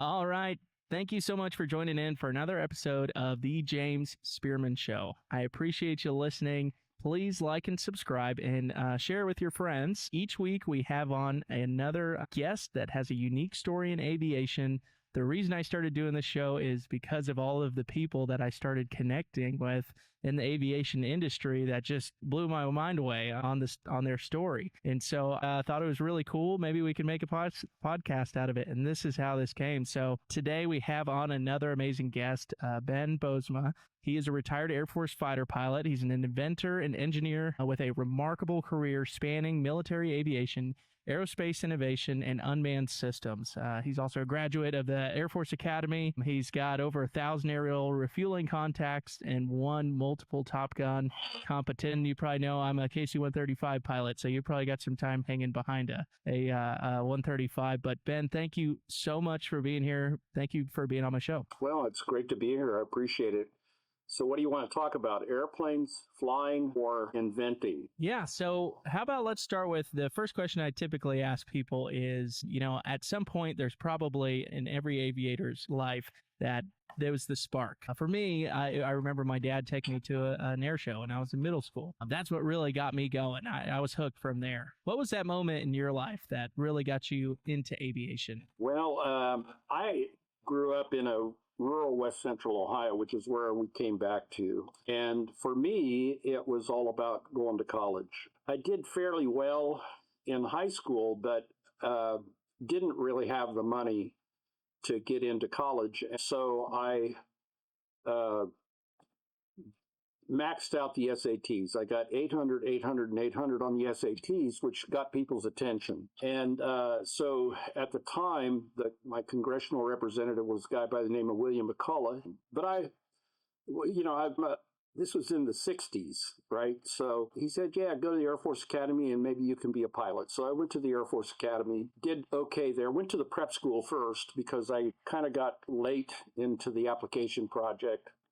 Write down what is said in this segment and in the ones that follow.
All right. Thank you so much for joining in for another episode of the James Spearman Show. I appreciate you listening. Please like and subscribe and share with your friends. Each week we have on another guest that has a unique story in aviation. The reason I started doing this show is because of all of the people that I started connecting with in the aviation industry that just blew my mind away on their story. And so I thought it was really cool. Maybe we can make a podcast out of it. And this is how this came. So today we have on another amazing guest, Ben Bosma. He is a retired Air Force fighter pilot. He's an inventor and engineer with a remarkable career spanning military aviation, aerospace innovation, and unmanned systems. He's also a graduate of the Air Force Academy. He's got over 1,000 aerial refueling contacts and won multiple Top Gun competitions. You probably know I'm a KC-135 pilot, so you probably got some time hanging behind a 135. But Ben, thank you so much for being here. Thank you for being on my show. Well, it's great to be here. I appreciate it. So what do you want to talk about? Airplanes, flying, or inventing? Yeah. So how about let's start with the first question I typically ask people is, at some point there's probably in every aviator's life that there was the spark. For me, I remember my dad taking me to an air show when I was in middle school. That's what really got me going. I was hooked from there. What was that moment in your life that really got you into aviation? Well, I grew up in a rural West Central Ohio, which is where we came back to. And for me, it was all about going to college. I did fairly well in high school, but didn't really have the money to get into college. So I maxed out the SATs. I got 800, 800, and 800 on the SATs, which got people's attention. And so at the time, my congressional representative was a guy by the name of William McCullough. But this was in the 60s, right? So he said, yeah, go to the Air Force Academy and maybe you can be a pilot. So I went to the Air Force Academy, did okay there, went to the prep school first because I kind of got late into the application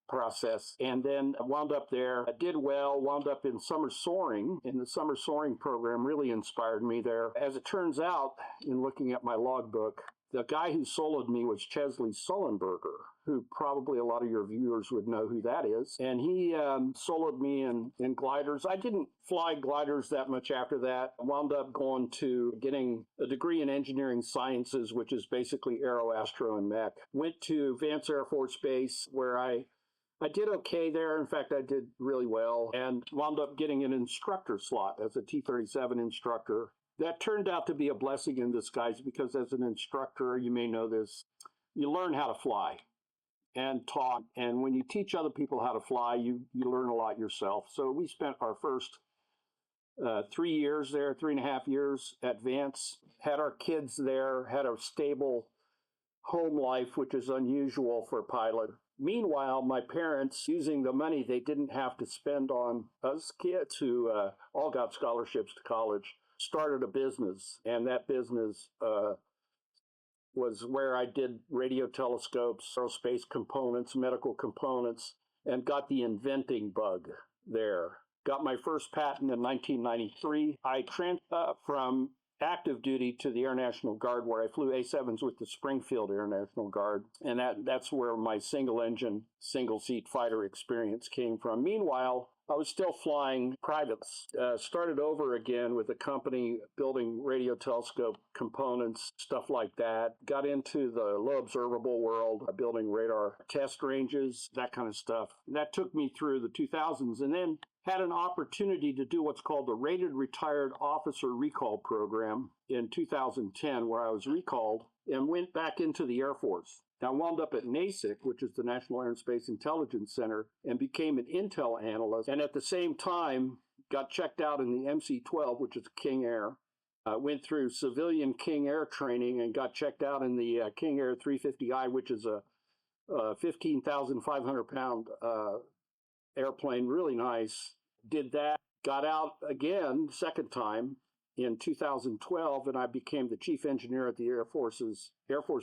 process, and then wound up there. I did well, wound up in summer soaring, and the summer soaring program really inspired me there. As it turns out, in looking at my logbook, the guy who soloed me was Chesley Sullenberger, who probably a lot of your viewers would know who that is. And he soloed me in gliders. I didn't fly gliders that much after that. I wound up going to getting a degree in engineering sciences, which is basically aero, astro, and mech. Went to Vance Air Force Base, where I did okay there. In fact, I did really well and wound up getting an instructor slot as a T-37 instructor. That turned out to be a blessing in disguise because as an instructor, you may know this, you learn how to fly and talk. And when you teach other people how to fly, you learn a lot yourself. So we spent our first 3 years there, 3.5 years at Vance, had our kids there, had a stable home life, which is unusual for a pilot. Meanwhile, my parents, using the money they didn't have to spend on us kids who all got scholarships to college, started a business. And that business was where I did radio telescopes, aerospace components, medical components, and got the inventing bug there. Got my first patent in 1993. I transferred from active duty to the Air National Guard, where I flew A-7s with the Springfield Air National Guard. And that's where my single-engine, single-seat fighter experience came from. Meanwhile, I was still flying privates. Started over again with a company building radio telescope components, stuff like that. Got into the low observable world, building radar test ranges, that kind of stuff. And that took me through the 2000s, and then had an opportunity to do what's called the Rated Retired Officer Recall Program in 2010, where I was recalled and went back into the Air Force. I wound up at NASIC, which is the National Air and Space Intelligence Center, and became an intel analyst. And at the same time, got checked out in the MC-12, which is King Air. Went through civilian King Air training and got checked out in the King Air 350i, which is a 15,500-pound airplane, really nice. Did that, got out again, second time, in 2012, and I became the chief engineer at the Air Force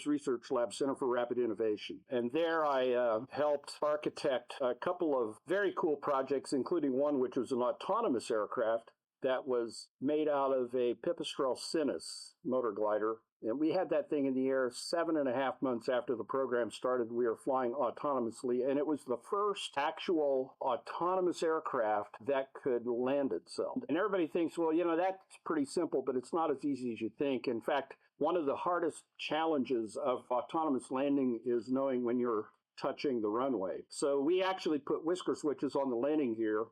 Research Lab Center for Rapid Innovation. And there I helped architect a couple of very cool projects, including one which was an autonomous aircraft that was made out of a Pipistrel Sinus motor glider. And we had that thing in the air 7.5 months after the program started. We were flying autonomously, and it was the first actual autonomous aircraft that could land itself. And everybody thinks, well, that's pretty simple, but it's not as easy as you think. In fact, one of the hardest challenges of autonomous landing is knowing when you're touching the runway. So we actually put whisker switches on the landing gear.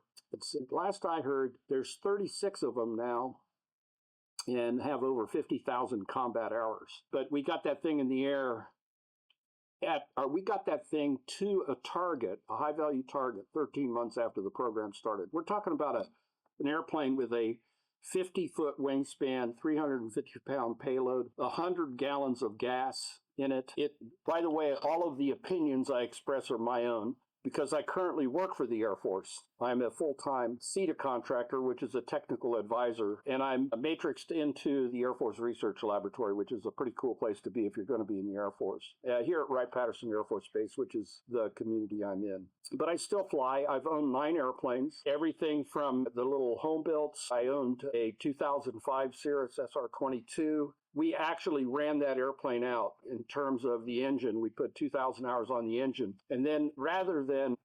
Last I heard, there's 36 of them now and have over 50,000 combat hours. But we got that thing in the air we got that thing to a target, a high value target, 13 months after the program started. We're talking about an airplane with a 50-foot wingspan, 350-pound payload, 100 gallons of gas in it. By the way, all of the opinions I express are my own, because I currently work for the Air Force. I'm a full-time CETA contractor, which is a technical advisor, and I'm matrixed into the Air Force Research Laboratory, which is a pretty cool place to be if you're going to be in the Air Force, here at Wright-Patterson Air Force Base, which is the community I'm in. But I still fly. I've owned 9 airplanes, everything from the little home builds. I owned a 2005 Cirrus SR-22. We actually ran that airplane out in terms of the engine. We put 2,000 hours on the engine. And then rather than,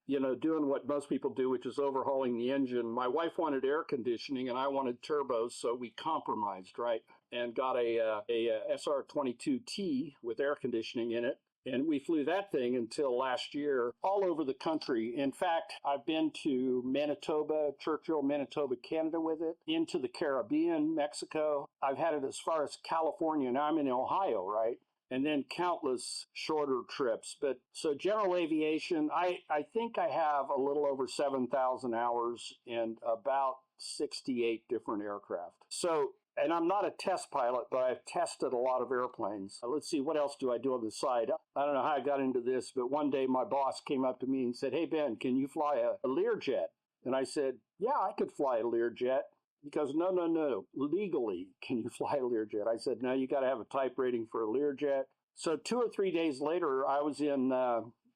doing what most people do, which is overhauling the engine, my wife wanted air conditioning and I wanted turbos. So we compromised, right? And got a SR-22T with air conditioning in it. And we flew that thing until last year all over the country. In fact, I've been to Manitoba, Churchill, Manitoba, Canada with it, into the Caribbean, Mexico. I've had it as far as California. Now I'm in Ohio, right? And then countless shorter trips. But so general aviation, I think I have a little over 7,000 hours and about 68 different aircraft. So, and I'm not a test pilot, but I've tested a lot of airplanes. Let's see, what else do I do on the side? I don't know how I got into this, but one day my boss came up to me and said, "Hey, Ben, can you fly a Learjet?" And I said, "Yeah, I could fly a Learjet." He goes, no. Legally, can you fly a Learjet? I said, "No, you got to have a type rating for a Learjet." So 2 or 3 days later, I was in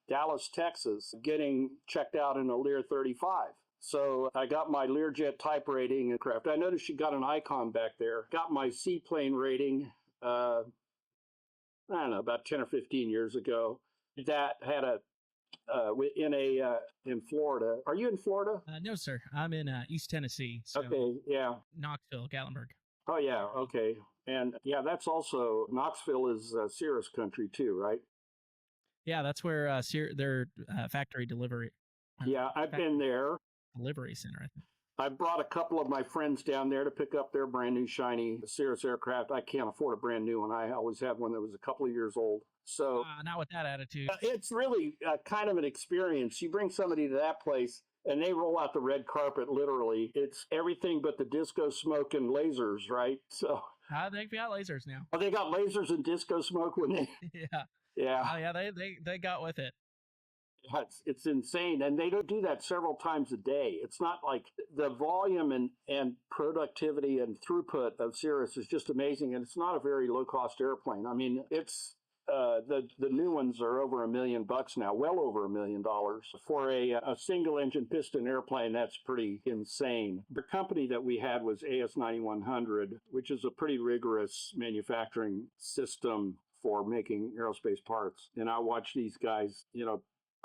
Dallas, Texas, getting checked out in a Lear 35. So I got my Learjet type rating aircraft. I noticed you got an icon back there. Got my seaplane rating, I don't know, about 10 or 15 years ago. That had in Florida. Are you in Florida? No, sir. I'm in East Tennessee. So Okay, yeah. Knoxville, Gatlinburg. Oh, yeah, okay. And yeah, that's also, Knoxville is Cirrus country too, right? Yeah, that's where their factory delivery. Yeah, I've been there. Delivery center, I think. I brought a couple of my friends down there to pick up their brand new shiny Cirrus aircraft. I can't afford a brand new one. I always had one that was a couple of years old. So not with that attitude. It's really kind of an experience. You bring somebody to that place and they roll out the red carpet, literally. It's everything but the disco smoke and lasers, right? So they've got lasers now. Oh, they got lasers and disco smoke when they... Yeah. Yeah. Oh, yeah, they got with it. It's insane. And they don't do that several times a day. It's not like the volume and productivity and throughput of Cirrus is just amazing. And it's not a very low cost airplane. I mean, it's the new ones are over $1 million now, well over $1 million for a single engine piston airplane. That's pretty insane. The company that we had was AS9100, which is a pretty rigorous manufacturing system for making aerospace parts. And I watched these guys,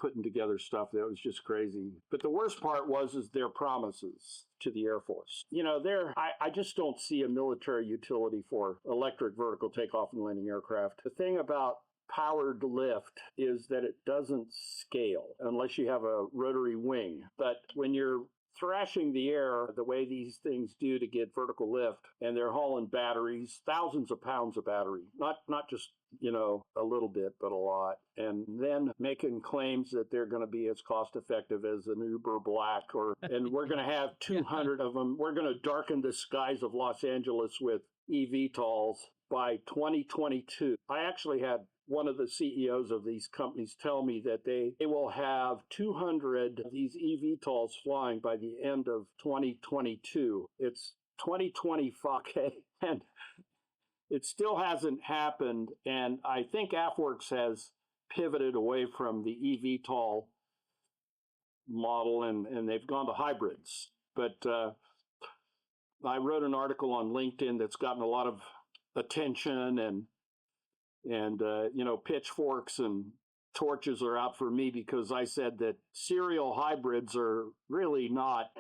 putting together stuff that was just crazy. But the worst part is their promises to the Air Force. I just don't see a military utility for electric vertical takeoff and landing aircraft. The thing about powered lift is that it doesn't scale unless you have a rotary wing. But when you're thrashing the air the way these things do to get vertical lift, and they're hauling batteries, thousands of pounds of battery, not just a little bit, but a lot. And then making claims that they're going to be as cost effective as an Uber Black, and we're going to have 200 of them. We're going to darken the skies of Los Angeles with EVTOLs by 2022. I actually had one of the CEOs of these companies tell me that they will have 200 of these EVTOLs flying by the end of 2022. It's 2025, okay? And it still hasn't happened, and I think AFWERX has pivoted away from the eVTOL model, and they've gone to hybrids. But I wrote an article on LinkedIn that's gotten a lot of attention, and pitchforks and torches are out for me because I said that serial hybrids are really not,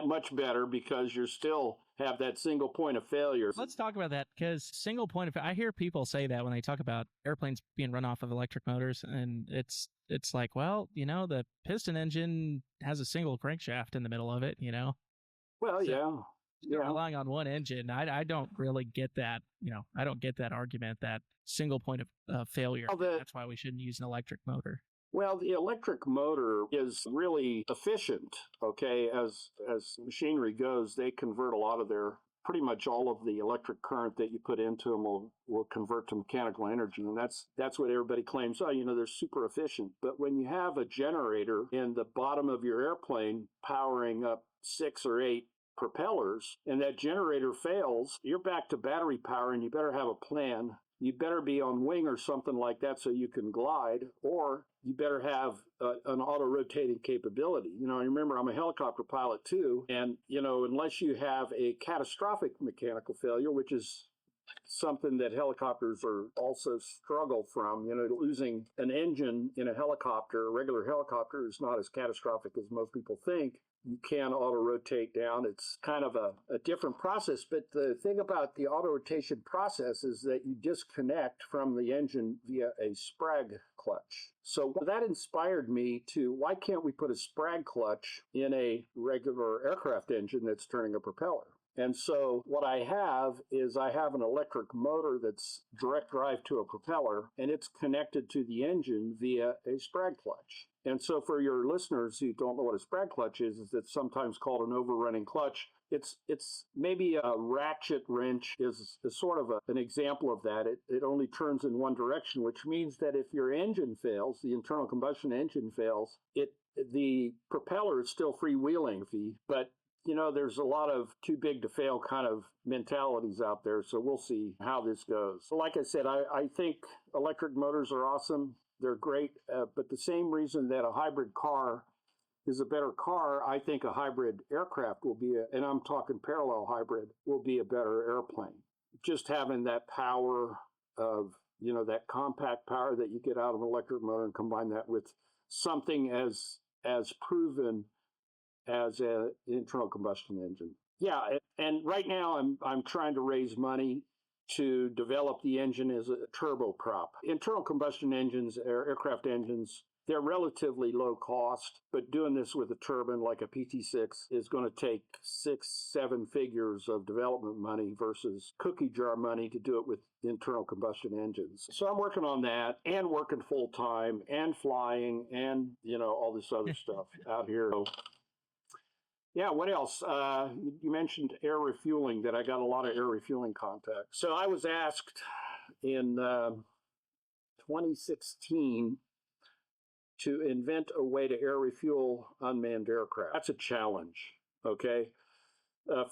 much better because you still have that single point of failure. Let's talk about that, because single point of I hear people say that when they talk about airplanes being run off of electric motors, and it's like, well, the piston engine has a single crankshaft in the middle of it, Well, So, yeah. You're relying on one engine. I don't really get that. I don't get that argument, that single point of failure. Well, That's why we shouldn't use an electric motor. Well, the electric motor is really efficient, okay? As machinery goes, they convert a lot of pretty much all of the electric current that you put into them will convert to mechanical energy. And that's what everybody claims, they're super efficient. But when you have a generator in the bottom of your airplane powering up 6 or 8 propellers, and that generator fails, you're back to battery power, and you better have a plan. You better be on wing or something like that so you can glide, or you better have an auto-rotating capability. Remember, I'm a helicopter pilot too, and, unless you have a catastrophic mechanical failure, which is something that helicopters are also struggle from, losing an engine in a regular helicopter is not as catastrophic as most people think. You can auto-rotate down. It's kind of a different process, but the thing about the auto-rotation process is that you disconnect from the engine via a Spragg clutch. So that inspired me to, why can't we put a Spragg clutch in a regular aircraft engine that's turning a propeller? And so what I have is I have an electric motor that's direct drive to a propeller, and it's connected to the engine via a Spragg clutch. And so for your listeners who don't know what a Spragg clutch is it's sometimes called an overrunning clutch. It's maybe a ratchet wrench is sort of an example of that. It only turns in one direction, which means that if your engine fails, the internal combustion engine fails, the propeller is still freewheeling, but there's a lot of too big to fail kind of mentalities out there. So we'll see how this goes. So like I said, I think electric motors are awesome. They're great. But the same reason that a hybrid car is a better car, I think a hybrid aircraft will be, and I'm talking parallel hybrid, will be a better airplane. Just having that power of, that compact power that you get out of an electric motor and combine that with something as proven as an internal combustion engine. Yeah, and right now I'm trying to raise money to develop the engine as a turboprop. Internal combustion engines, aircraft engines, they're relatively low cost, but doing this with a turbine like a PT6 is going to take 6-7 figures of development money versus cookie jar money to do it with internal combustion engines. So I'm working on that, and working full time, and flying, and all this other stuff out here. Yeah, what else? You mentioned air refueling, that I got a lot of air refueling contacts. So I was asked in 2016 to invent a way to air refuel unmanned aircraft. That's a challenge, okay,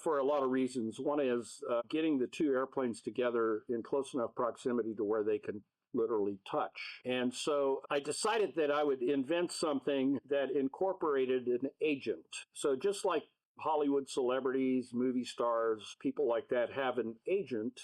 for a lot of reasons. One is getting the two airplanes together in close enough proximity to where they can literally touch. And so I decided that I would invent something that incorporated an agent. So just like Hollywood celebrities, movie stars, people like that have an agent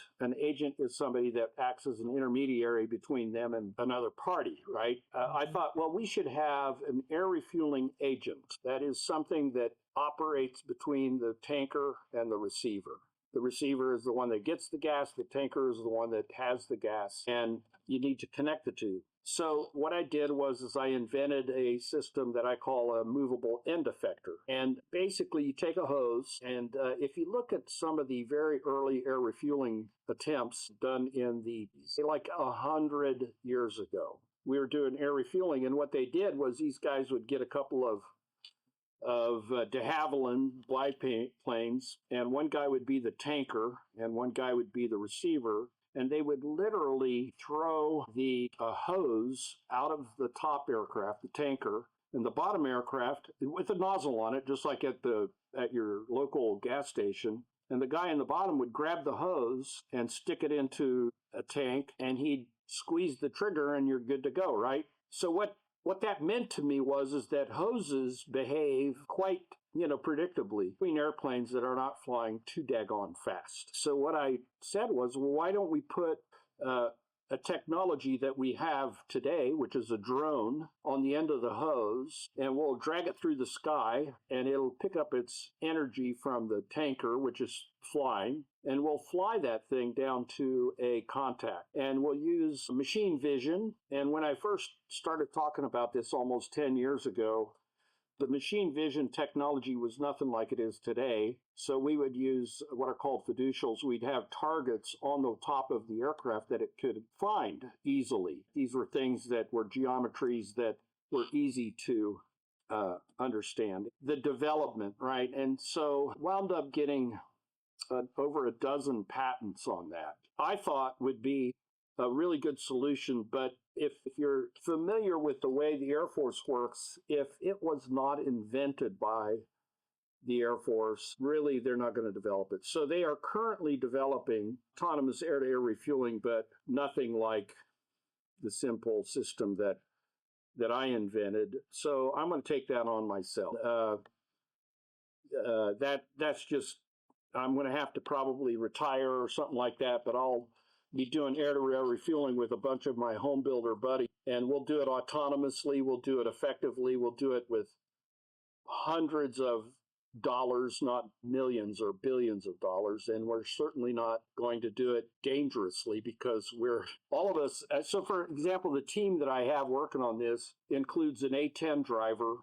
is somebody that acts as an intermediary between them and another party, right? I thought, well, we should have an air refueling agent. That is something that operates between the tanker and the receiver. The receiver is the one that gets the gas. The tanker is the one that has the gas. And you need to connect the two. So what I did was I invented a system that I call a movable end effector. And basically you take a hose, and if you look at some of the very early air refueling attempts done in say like 100 years ago, we were doing air refueling. And what they did was these guys would get a couple of de Havilland biplanes, and one guy would be the tanker and one guy would be the receiver, and they would literally throw the hose out of the top aircraft, the tanker, and the bottom aircraft with a nozzle on it, just like at your local gas station. And the guy in the bottom would grab the hose and stick it into a tank, and he'd squeeze the trigger, and you're good to go, right? So what that meant to me was that hoses behave quite predictably, between airplanes that are not flying too daggone fast. So what I said was, well, why don't we put a technology that we have today, which is a drone, on the end of the hose, and we'll drag it through the sky, and it'll pick up its energy from the tanker, which is flying, and we'll fly that thing down to a contact. And we'll use machine vision. And when I first started talking about this almost 10 years ago, the machine vision technology was nothing like it is today. So we would use what are called fiducials. We'd have targets on the top of the aircraft that it could find easily. These were things that were geometries that were easy to understand. The development, right? And so wound up getting over a dozen patents on that. I thought would be a really good solution, but if you're familiar with the way the Air Force works, if it was not invented by the Air Force, really they're not going to develop it. So they are currently developing autonomous air-to-air refueling, but nothing like the simple system that I invented. So I'm going to take that on myself. That's just, I'm going to have to probably retire or something like that, but I'll be doing air-to-air refueling with a bunch of my home builder buddies, and we'll do it autonomously, we'll do it effectively, we'll do it with hundreds of dollars, not millions or billions of dollars, and we're certainly not going to do it dangerously because we're, all of us, so for example, the team that I have working on this includes an A-10 driver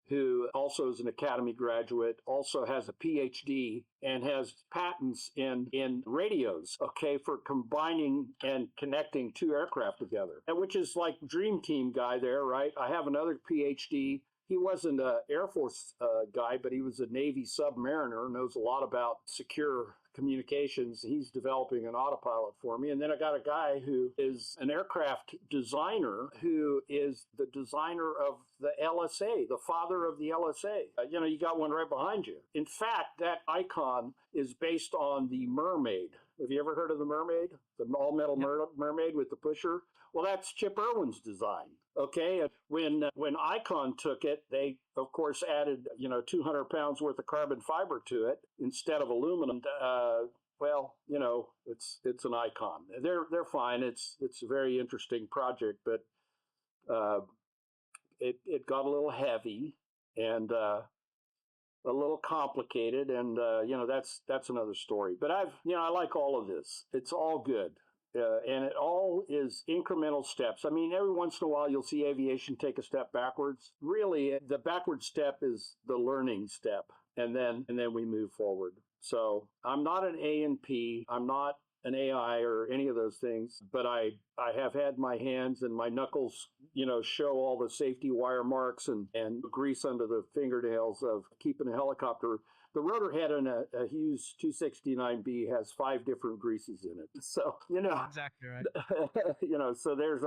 who also is an academy graduate, also has a PhD, and has patents in radios, okay, for combining and connecting two aircraft together, and which is like dream team guy there, right? I have another PhD. He wasn't an Air Force guy, but he was a Navy submariner, knows a lot about secure communications. He's developing an autopilot for me. And then I got a guy who is an aircraft designer who is the designer of the LSA, the father of the LSA. You got one right behind you. In fact, that icon is based on the Mermaid. Have you ever heard of the Mermaid? The all-metal mermaid with the pusher? Well, that's Chip Irwin's design. Okay, when Icon took it, they of course added 200 pounds worth of carbon fiber to it instead of aluminum. It's an Icon. They're fine. It's a very interesting project, but it got a little heavy and a little complicated, and that's another story. But I like all of this. It's all good. And it all is incremental steps. I mean, every once in a while you'll see aviation take a step backwards. Really, the backward step is the learning step, and then we move forward. So I'm not an A&P. I'm not an AI or any of those things, but I have had my hands and my knuckles, show all the safety wire marks and grease under the fingernails of keeping a helicopter. The rotor head in a Hughes 269B has 5 different greases in it. So, Exactly right. So there's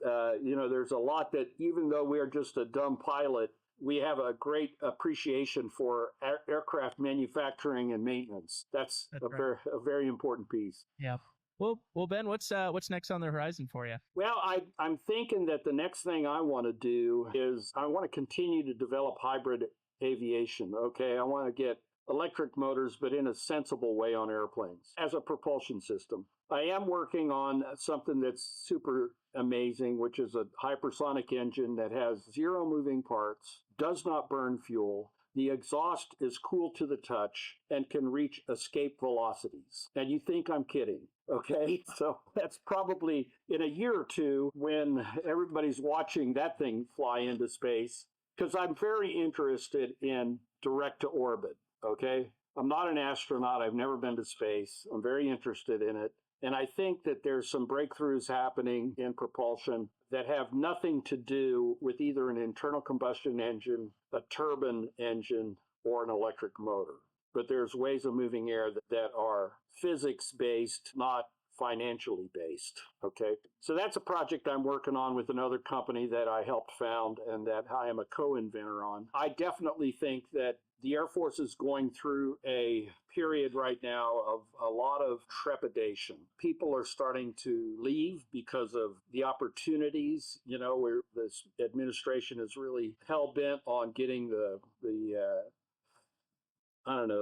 there's a lot that, even though we're just a dumb pilot, we have a great appreciation for aircraft manufacturing and maintenance. That's a very important piece. Yeah. Well, Ben, what's next on the horizon for you? Well, I'm thinking that the next thing I want to do is I want to continue to develop hybrid aviation. Okay, I want to get electric motors, but in a sensible way on airplanes as a propulsion system. I am working on something that's super amazing, which is a hypersonic engine that has 0 moving parts, does not burn fuel. The exhaust is cool to the touch and can reach escape velocities. And you think I'm kidding, okay? So that's probably in a year or two when everybody's watching that thing fly into space, because I'm very interested in direct to orbit, okay? I'm not an astronaut. I've never been to space. I'm very interested in it. And I think that there's some breakthroughs happening in propulsion that have nothing to do with either an internal combustion engine, a turbine engine, or an electric motor. But there's ways of moving air that are physics-based, not financially based, okay? So that's a project I'm working on with another company that I helped found and that I am a co-inventor on. I definitely think that the Air Force is going through a period right now of a lot of trepidation. People are starting to leave because of the opportunities, where this administration is really hell-bent on getting the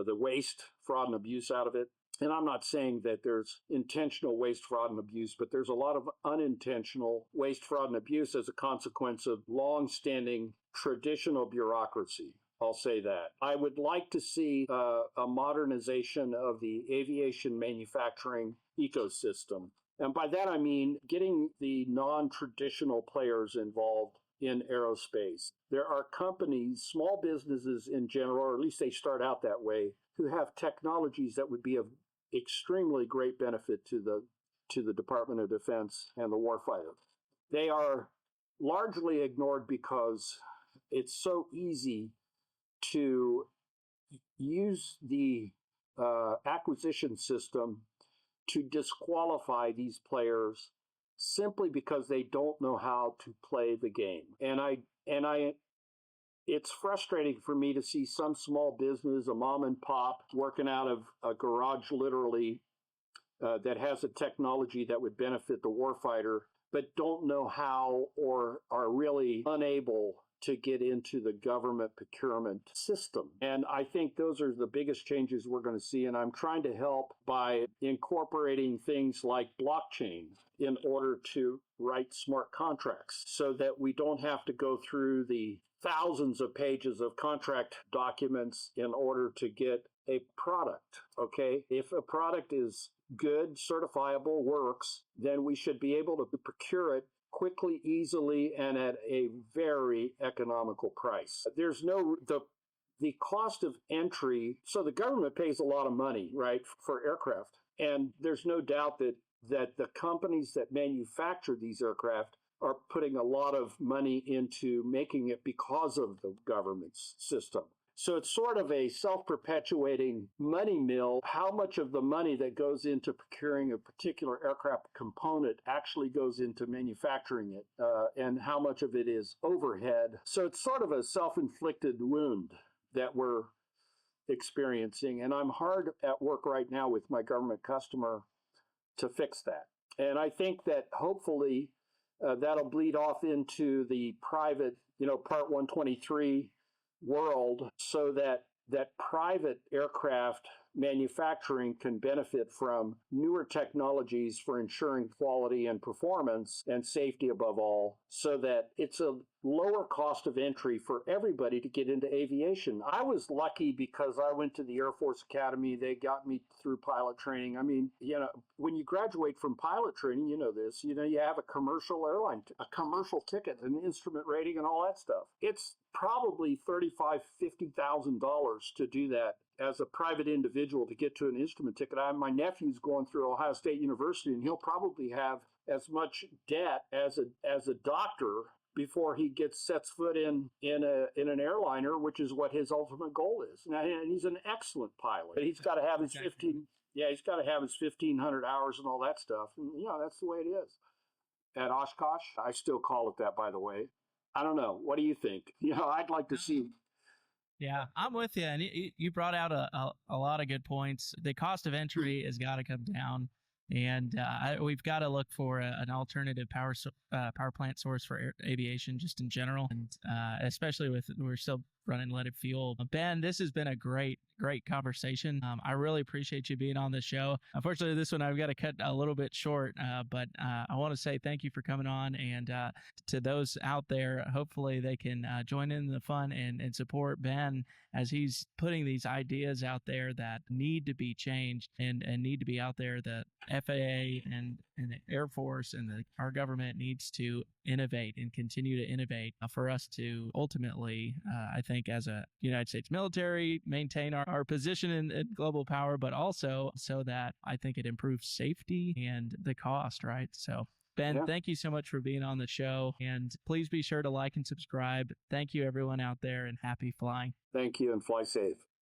waste, fraud, and abuse out of it. And I'm not saying that there's intentional waste, fraud, and abuse, but there's a lot of unintentional waste, fraud, and abuse as a consequence of long-standing traditional bureaucracy. I'll say that. I would like to see a modernization of the aviation manufacturing ecosystem. And by that, I mean getting the non-traditional players involved in aerospace. There are companies, small businesses in general, or at least they start out that way, who have technologies that would be of extremely great benefit to the Department of Defense and the warfighter. They are largely ignored because it's so easy to use the acquisition system to disqualify these players simply because they don't know how to play the game. And it's frustrating for me to see some small business, a mom and pop, working out of a garage literally, that has a technology that would benefit the warfighter, but don't know how or are really unable to get into the government procurement system. And I think those are the biggest changes we're going to see. And I'm trying to help by incorporating things like blockchain in order to write smart contracts so that we don't have to go through the thousands of pages of contract documents in order to get a product. Okay. If a product is good, certifiable, works, then we should be able to procure it quickly, easily, and at a very economical price. There's the cost of entry. So the government pays a lot of money, right, for aircraft. And there's no doubt that the companies that manufacture these aircraft are putting a lot of money into making it because of the government's system. So it's sort of a self-perpetuating money mill. How much of the money that goes into procuring a particular aircraft component actually goes into manufacturing it, and how much of it is overhead. So it's sort of a self-inflicted wound that we're experiencing. And I'm hard at work right now with my government customer to fix that. And I think that hopefully that'll bleed off into the private, Part 123 world, so that private aircraft manufacturing can benefit from newer technologies for ensuring quality and performance and safety above all, so that it's a lower cost of entry for everybody to get into aviation. I was lucky because I went to the Air Force Academy. They got me through pilot training. I mean, when you graduate from pilot training, you know this, you have a commercial airline, a commercial ticket, an instrument rating, and all that stuff. It's probably $35,000, $50,000 to do that as a private individual to get to an instrument ticket. My nephew's going through Ohio State University, and he'll probably have as much debt as a doctor before he sets foot in an airliner, which is what his ultimate goal is. And he's an excellent pilot. But he's got to have his 1,500 hours and all that stuff. And that's the way it is. At Oshkosh, I still call it that, by the way. I don't know. What do you think? I'd like to see. Yeah, I'm with you. And you brought out a lot of good points. The cost of entry has got to come down. And we've got to look for an alternative power plant source for aviation just in general. And especially we're still running leaded fuel. Ben, this has been a great conversation. I really appreciate you being on the show. Unfortunately, this one I've got to cut a little bit short, but I want to say thank you for coming on. And to those out there, hopefully they can join in the fun and support Ben as he's putting these ideas out there that need to be changed and need to be out there. The FAA and the Air Force and our government needs to innovate and continue to innovate for us to ultimately, I think, as a United States military, maintain our position in global power, but also so that I think it improves safety and the cost, right? So Ben, Thank you so much for being on the show, and please be sure to like and subscribe. Thank you, everyone out there, and happy flying. Thank you, and fly safe.